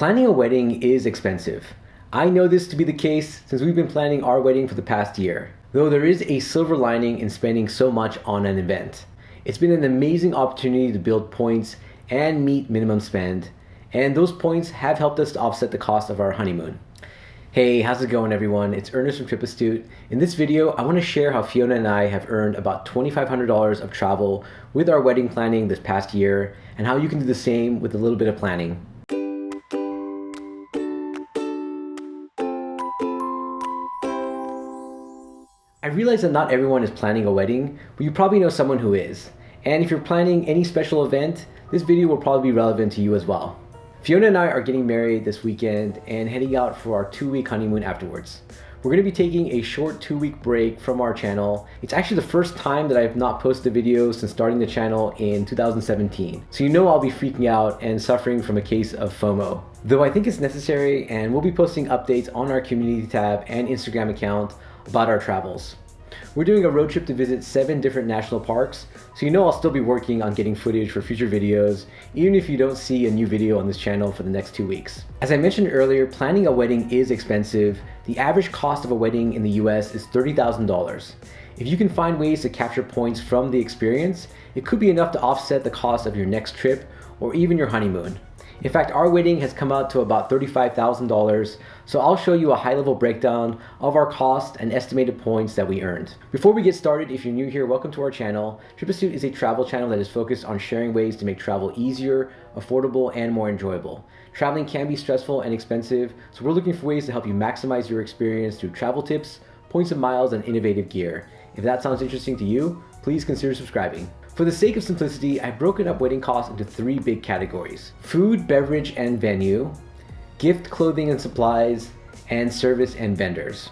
Planning a wedding is expensive. I know this to be the case since we've been planning our wedding for the past year. Though there is a silver lining in spending so much on an event. It's been an amazing opportunity to build points and meet minimum spend, and those points have helped us to offset the cost of our honeymoon. Hey, how's it going everyone? It's Ernest from TripASuit. In this video, I want to share how Fiona and I have earned about $2,500 of travel with our wedding planning this past year, and how you can do the same with a little bit of planning. I realize that not everyone is planning a wedding, but you probably know someone who is. And if you're planning any special event, this video will probably be relevant to you as well. Fiona and I are getting married this weekend and heading out for our 2-week honeymoon afterwards. We're going to be taking a short 2-week break from our channel. It's actually the first time that I've not posted a video since starting the channel in 2017. So you know I'll be freaking out and suffering from a case of FOMO. Though I think it's necessary, and we'll be posting updates on our community tab and Instagram account about our travels. We're doing a road trip to visit 7 different national parks, so you know I'll still be working on getting footage for future videos, even if you don't see a new video on this channel for the next 2 weeks. As I mentioned earlier, planning a wedding is expensive. The average cost of a wedding in the US is $30,000. If you can find ways to capture points from the experience, it could be enough to offset the cost of your next trip or even your honeymoon. In fact, our wedding has come out to about $35,000, so I'll show you a high-level breakdown of our cost and estimated points that we earned. Before we get started, if you're new here, welcome to our channel. TripASuit is a travel channel that is focused on sharing ways to make travel easier, affordable, and more enjoyable. Traveling can be stressful and expensive, so we're looking for ways to help you maximize your experience through travel tips, points and miles, and innovative gear. If that sounds interesting to you, please consider subscribing. For the sake of simplicity, I've broken up wedding costs into 3 big categories: food, beverage, and venue, gift, clothing and supplies, and service and vendors.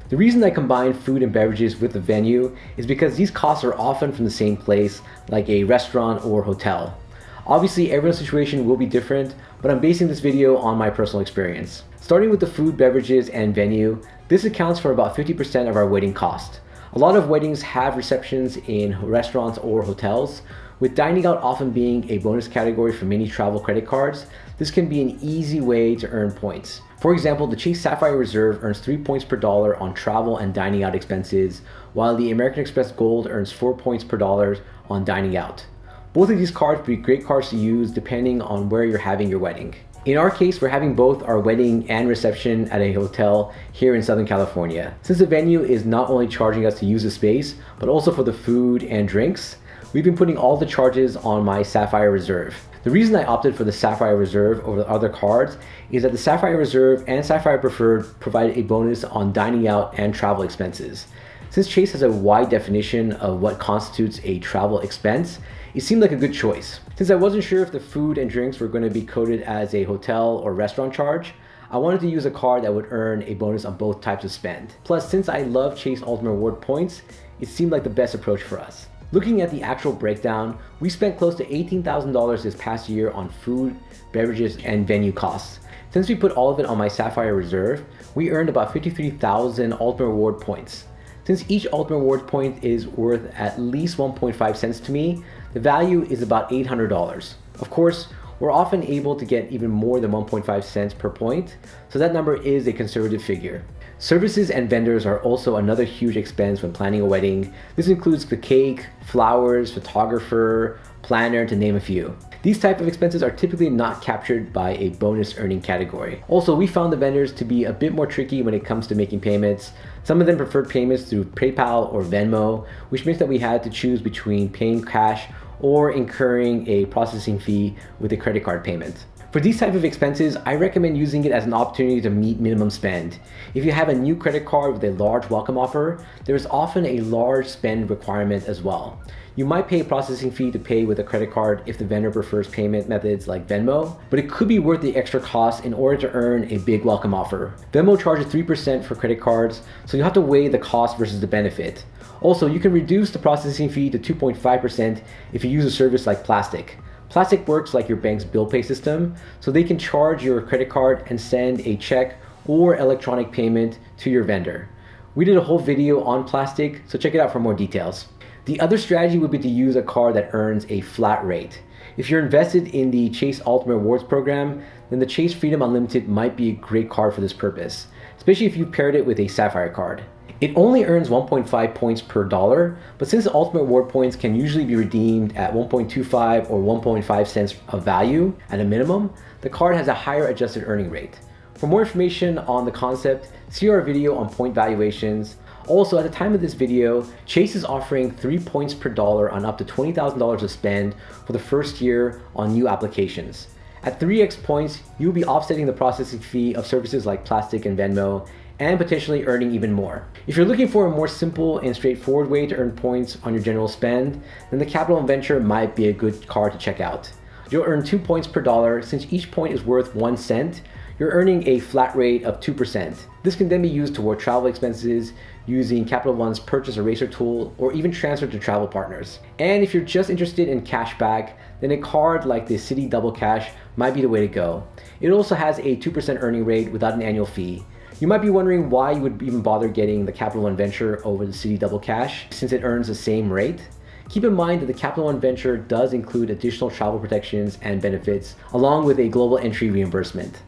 The reason I combine food and beverages with the venue is because these costs are often from the same place, like a restaurant or hotel. Obviously, everyone's situation will be different, but I'm basing this video on my personal experience. Starting with the food, beverages, and venue, this accounts for about 50% of our wedding cost. A lot of weddings have receptions in restaurants or hotels. With dining out often being a bonus category for many travel credit cards, this can be an easy way to earn points. For example, the Chase Sapphire Reserve earns 3 points per dollar on travel and dining out expenses, while the American Express Gold earns 4 points per dollar on dining out. Both of these cards would be great cards to use depending on where you're having your wedding. In our case, we're having both our wedding and reception at a hotel here in Southern California. Since the venue is not only charging us to use the space, but also for the food and drinks, we've been putting all the charges on my Sapphire Reserve. The reason I opted for the Sapphire Reserve over the other cards is that the Sapphire Reserve and Sapphire Preferred provide a bonus on dining out and travel expenses. Since Chase has a wide definition of what constitutes a travel expense, it seemed like a good choice. Since I wasn't sure if the food and drinks were going to be coded as a hotel or restaurant charge, I wanted to use a card that would earn a bonus on both types of spend. Plus, since I love Chase Ultimate Reward points, it seemed like the best approach for us. Looking at the actual breakdown, we spent close to $18,000 this past year on food, beverages, and venue costs. Since we put all of it on my Sapphire Reserve, we earned about 53,000 Ultimate Reward points. Since each Ultimate Reward point is worth at least 1.5 cents to me, the value is about $800. Of course, we're often able to get even more than 1.5 cents per point, so that number is a conservative figure. Services and vendors are also another huge expense when planning a wedding. This includes the cake, flowers, photographer, planner, to name a few. These type of expenses are typically not captured by a bonus earning category. Also, we found the vendors to be a bit more tricky when it comes to making payments. Some of them preferred payments through PayPal or Venmo, which meant that we had to choose between paying cash or incurring a processing fee with a credit card payment. For these type of expenses, I recommend using it as an opportunity to meet minimum spend. If you have a new credit card with a large welcome offer, there is often a large spend requirement as well. You might pay a processing fee to pay with a credit card if the vendor prefers payment methods like Venmo, but it could be worth the extra cost in order to earn a big welcome offer. Venmo charges 3% for credit cards, so you have to weigh the cost versus the benefit. Also, you can reduce the processing fee to 2.5% if you use a service like Plastic. Plastic works like your bank's bill pay system, so they can charge your credit card and send a check or electronic payment to your vendor. We did a whole video on Plastic, so check it out for more details. The other strategy would be to use a card that earns a flat rate. If you're invested in the Chase Ultimate Rewards program, then the Chase Freedom Unlimited might be a great card for this purpose, especially if you paired it with a Sapphire card. It only earns 1.5 points per dollar, but since the Ultimate Reward points can usually be redeemed at 1.25 or 1.5 cents of value at a minimum, the card has a higher adjusted earning rate. For more information on the concept, see our video on point valuations. Also, at the time of this video, Chase is offering 3 points per dollar on up to $20,000 of spend for the first year on new applications. At 3x points, you'll be offsetting the processing fee of services like Plastic and Venmo, and potentially earning even more. If you're looking for a more simple and straightforward way to earn points on your general spend, then the Capital Venture might be a good card to check out. You'll earn 2 points per dollar. Since each point is worth 1 cent, you're earning a flat rate of 2%. This can then be used toward travel expenses using Capital One's purchase eraser tool, or even transferred to travel partners. And if you're just interested in cash back, then a card like the Citi Double Cash might be the way to go. It also has a 2% earning rate without an annual fee. You might be wondering why you would even bother getting the Capital One Venture over the Citi Double Cash, since it earns the same rate. Keep in mind that the Capital One Venture does include additional travel protections and benefits, along with a global entry reimbursement.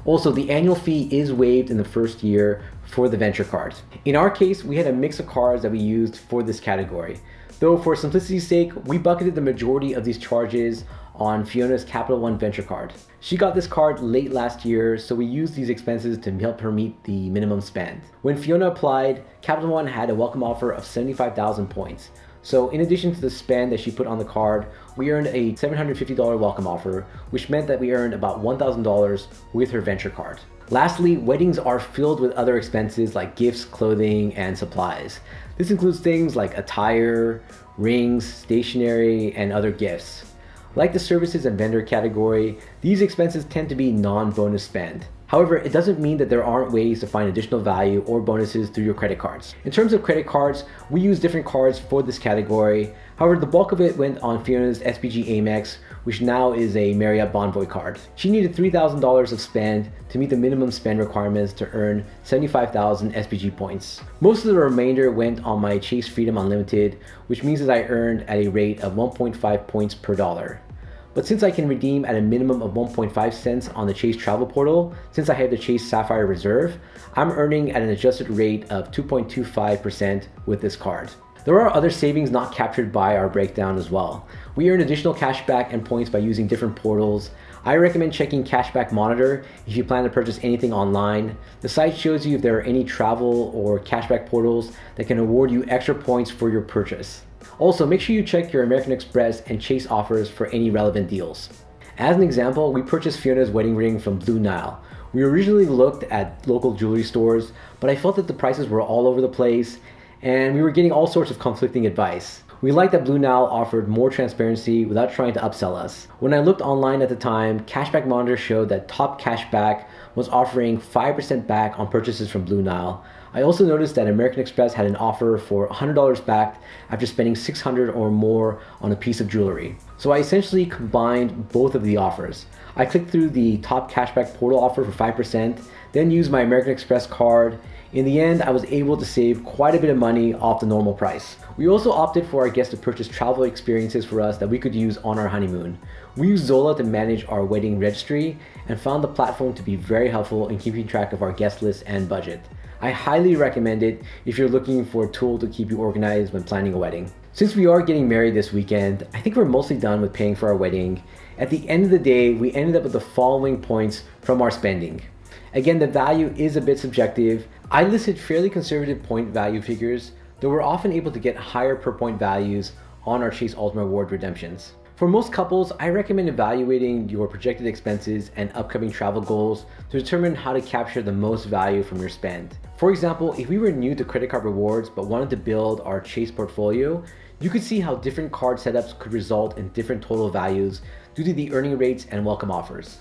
Also, the annual fee is waived in the first year for the Venture cards. In our case, we had a mix of cards that we used for this category. Though for simplicity's sake, we bucketed the majority of these charges on Fiona's Capital One Venture card. She got this card late last year, so we used these expenses to help her meet the minimum spend. When Fiona applied, Capital One had a welcome offer of 75,000 points. So in addition to the spend that she put on the card, we earned a $750 welcome offer, which meant that we earned about $1,000 with her Venture card. Lastly, weddings are filled with other expenses like gifts, clothing, and supplies. This includes things like attire, rings, stationery, and other gifts. Like the services and vendor category, these expenses tend to be non-bonus spend. However, it doesn't mean that there aren't ways to find additional value or bonuses through your credit cards. In terms of credit cards, we use different cards for this category. However, the bulk of it went on Fiona's SPG Amex, which now is a Marriott Bonvoy card. She needed $3,000 of spend to meet the minimum spend requirements to earn 75,000 SPG points. Most of the remainder went on my Chase Freedom Unlimited, which means that I earned at a rate of 1.5 points per dollar. But since I can redeem at a minimum of 1.5 cents on the Chase Travel Portal, since I have the Chase Sapphire Reserve, I'm earning at an adjusted rate of 2.25% with this card. There are other savings not captured by our breakdown as well. We earn additional cashback and points by using different portals. I recommend checking Cashback Monitor if you plan to purchase anything online. The site shows you if there are any travel or cashback portals that can award you extra points for your purchase. Also, make sure you check your American Express and Chase offers for any relevant deals. As an example, we purchased Fiona's wedding ring from Blue Nile. We originally looked at local jewelry stores, but I felt that the prices were all over the place and we were getting all sorts of conflicting advice. We liked that Blue Nile offered more transparency without trying to upsell us. When I looked online at the time, Cashback Monitor showed that Top Cashback was offering 5% back on purchases from Blue Nile. I also noticed that American Express had an offer for $100 back after spending $600 or more on a piece of jewelry. So I essentially combined both of the offers. I clicked through the Top Cashback Portal offer for 5%, then used my American Express card. In the end, I was able to save quite a bit of money off the normal price. We also opted for our guests to purchase travel experiences for us that we could use on our honeymoon. We used Zola to manage our wedding registry and found the platform to be very helpful in keeping track of our guest list and budget. I highly recommend it if you're looking for a tool to keep you organized when planning a wedding. Since we are getting married this weekend, I think we're mostly done with paying for our wedding. At the end of the day, we ended up with the following points from our spending. Again, the value is a bit subjective. I listed fairly conservative point value figures, though we're often able to get higher per point values on our Chase Ultimate Reward redemptions. For most couples, I recommend evaluating your projected expenses and upcoming travel goals to determine how to capture the most value from your spend. For example, if we were new to credit card rewards but wanted to build our Chase portfolio, you could see how different card setups could result in different total values due to the earning rates and welcome offers.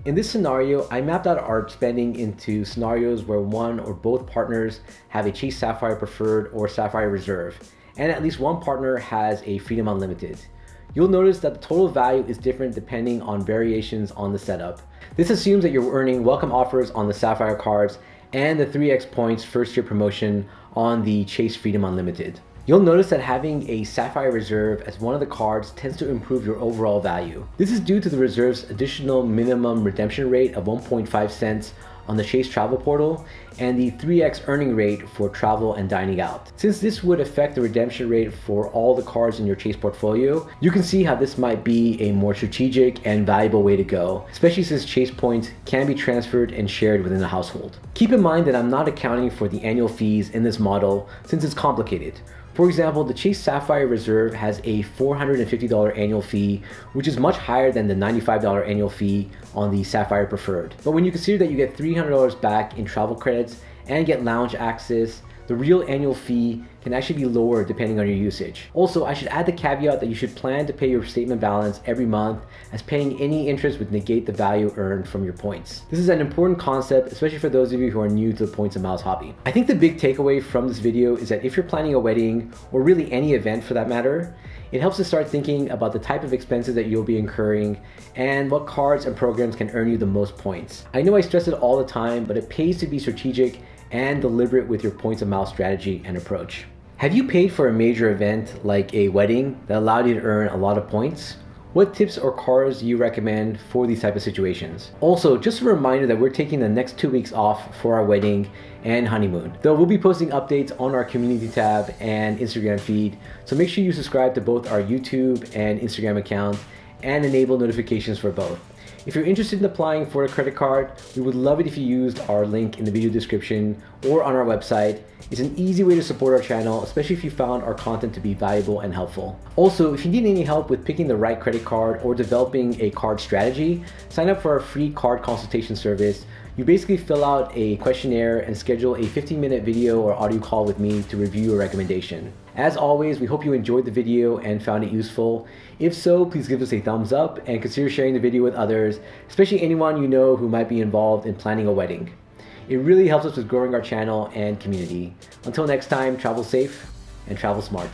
In this scenario, I mapped out our spending into scenarios where one or both partners have a Chase Sapphire Preferred or Sapphire Reserve, and at least one partner has a Freedom Unlimited. You'll notice that the total value is different depending on variations on the setup. This assumes that you're earning welcome offers on the Sapphire cards and the 3x points first year promotion on the Chase Freedom Unlimited. You'll notice that having a Sapphire Reserve as one of the cards tends to improve your overall value. This is due to the Reserve's additional minimum redemption rate of 1.5 cents on the Chase Travel Portal and the 3x earning rate for travel and dining out. Since this would affect the redemption rate for all the cards in your Chase portfolio, you can see how this might be a more strategic and valuable way to go, especially since Chase points can be transferred and shared within the household. Keep in mind that I'm not accounting for the annual fees in this model since it's complicated. For example, the Chase Sapphire Reserve has a $450 annual fee, which is much higher than the $95 annual fee on the Sapphire Preferred. But when you consider that you get $300 back in travel credits and get lounge access, the real annual fee can actually be lower depending on your usage. Also, I should add the caveat that you should plan to pay your statement balance every month, as paying any interest would negate the value earned from your points. This is an important concept, especially for those of you who are new to the points and miles hobby. I think the big takeaway from this video is that if you're planning a wedding, or really any event for that matter, it helps to start thinking about the type of expenses that you'll be incurring and what cards and programs can earn you the most points. I know I stress it all the time, but it pays to be strategic and deliberate with your points and miles strategy and approach. Have you paid for a major event like a wedding that allowed you to earn a lot of points? What tips or cards do you recommend for these type of situations? Also, just a reminder that we're taking the next 2 weeks off for our wedding and honeymoon. Though we'll be posting updates on our community tab and Instagram feed, so make sure you subscribe to both our YouTube and Instagram account and enable notifications for both. If you're interested in applying for a credit card, we would love it if you used our link in the video description or on our website. It's an easy way to support our channel, especially if you found our content to be valuable and helpful. Also, if you need any help with picking the right credit card or developing a card strategy, sign up for our free card consultation service. You basically fill out a questionnaire and schedule a 15-minute video or audio call with me to review your recommendation. As always, we hope you enjoyed the video and found it useful. If so, please give us a thumbs up and consider sharing the video with others, especially anyone you know who might be involved in planning a wedding. It really helps us with growing our channel and community. Until next time, travel safe and travel smart.